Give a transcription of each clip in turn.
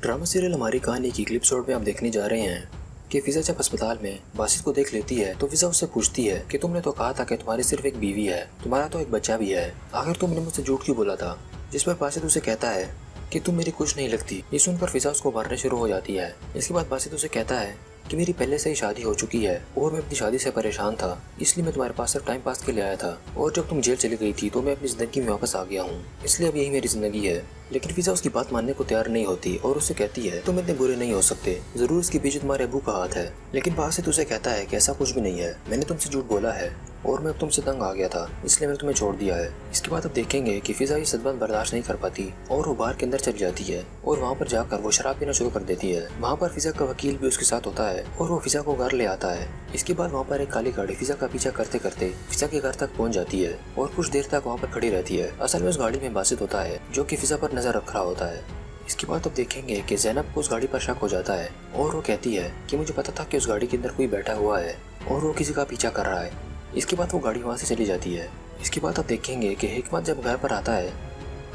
Drama serial हमारी कहानी की क्लिप शॉट में आप देखने जा रहे हैं कि फिजा जब अस्पताल में बासित को देख लेती है तो फिजा उससे पूछती है कि तुमने तो कहा था कि तुम्हारी सिर्फ एक बीवी है, तुम्हारा तो एक बच्चा भी है, आखिर तुमने मुझसे झूठ क्यों बोला था। जिस पर बासित उसे कहता है कि तुम मेरी कुछ नहीं लगती। ये सुनकर फिजा उसको मारने शुरू हो जाती है। इसके बाद बासित उसे कहता है कि मेरी पहले से ही शादी हो चुकी है और मैं अपनी शादी से परेशान था, इसलिए मैं तुम्हारे पास सिर्फ टाइम पास के लिए आया था, और जब तुम जेल चली गई थी तो मैं अपनी जिंदगी में वापस आ गया हूँ, इसलिए अब यही मेरी जिंदगी है। लेकिन फिजा उसकी बात मानने को तैयार नहीं होती और उससे कहती है तुम इतने बुरे नहीं हो सकते, जरूर इसके पीछे तुम्हारे अबू का हाथ है। लेकिन बासित उसे कहता है कि ऐसा कुछ भी नहीं है, मैंने तुमसे झूठ बोला है और मैं अब तुमसे तंग आ गया था, इसलिए मैंने तुम्हें छोड़ दिया है। इसके बाद अब देखेंगे कि फिजा ये सदमा बर्दाश्त नहीं कर पाती और वो बार के अंदर चली जाती है और वहाँ पर जाकर वो शराब पीना शुरू कर देती है। वहाँ पर फिजा का वकील भी उसके साथ होता है और वो फिजा को घर ले आता है। इसके बाद वहाँ पर एक काली गाड़ी फिजा का पीछा करते करते फिजा के घर तक पहुँच जाती है और कुछ देर तक वहाँ पर खड़ी रहती है। असल में उस गाड़ी में बासित होता है जो कि फिजा पर नजर रख रहा होता है। इसके बाद अब देखेंगे कि ज़ैनब को उस गाड़ी पर शक हो जाता है और वो कहती है कि मुझे पता था कि उस गाड़ी के अंदर कोई बैठा हुआ है और वो किसी का पीछा कर रहा है। इसके बाद वो गाड़ी वहाँ से चली जाती है। इसके बाद अब देखेंगे कि हिकमत जब घर पर आता है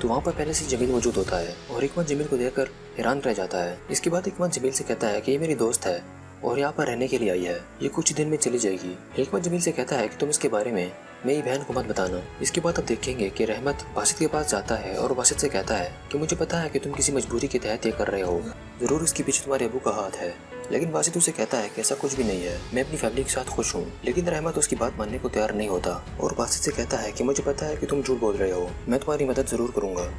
तो वहाँ पर पहले से जमील मौजूद होता है और हिकमत जमील को देखकर हैरान रह जाता है। इसके बाद हिकमत जमील से कहता है कि ये मेरी दोस्त है और यहाँ पर रहने के लिए आई है, ये कुछ दिन में चली जाएगी। हिकमत जमील से कहता है कि तुम इसके बारे में मेरी बहन को मत बताना। इसके बाद अब देखेंगे कि रहमत बासित के पास जाता है और बासित से कहता है कि मुझे पता है कि तुम किसी मजबूरी के तहत ये कर रहे हो, जरूर इसके पीछे तुम्हारे अबू का हाथ है। लेकिन बासित उसे कहता है कि ऐसा कुछ भी नहीं है, मैं अपनी फैमिली के साथ खुश हूँ। लेकिन रहमत उसकी बात मानने को तैयार नहीं होता और बासित से कहता है कि मुझे पता है कि तुम झूठ बोल रहे हो, मैं तुम्हारी मदद जरूर करूंगा।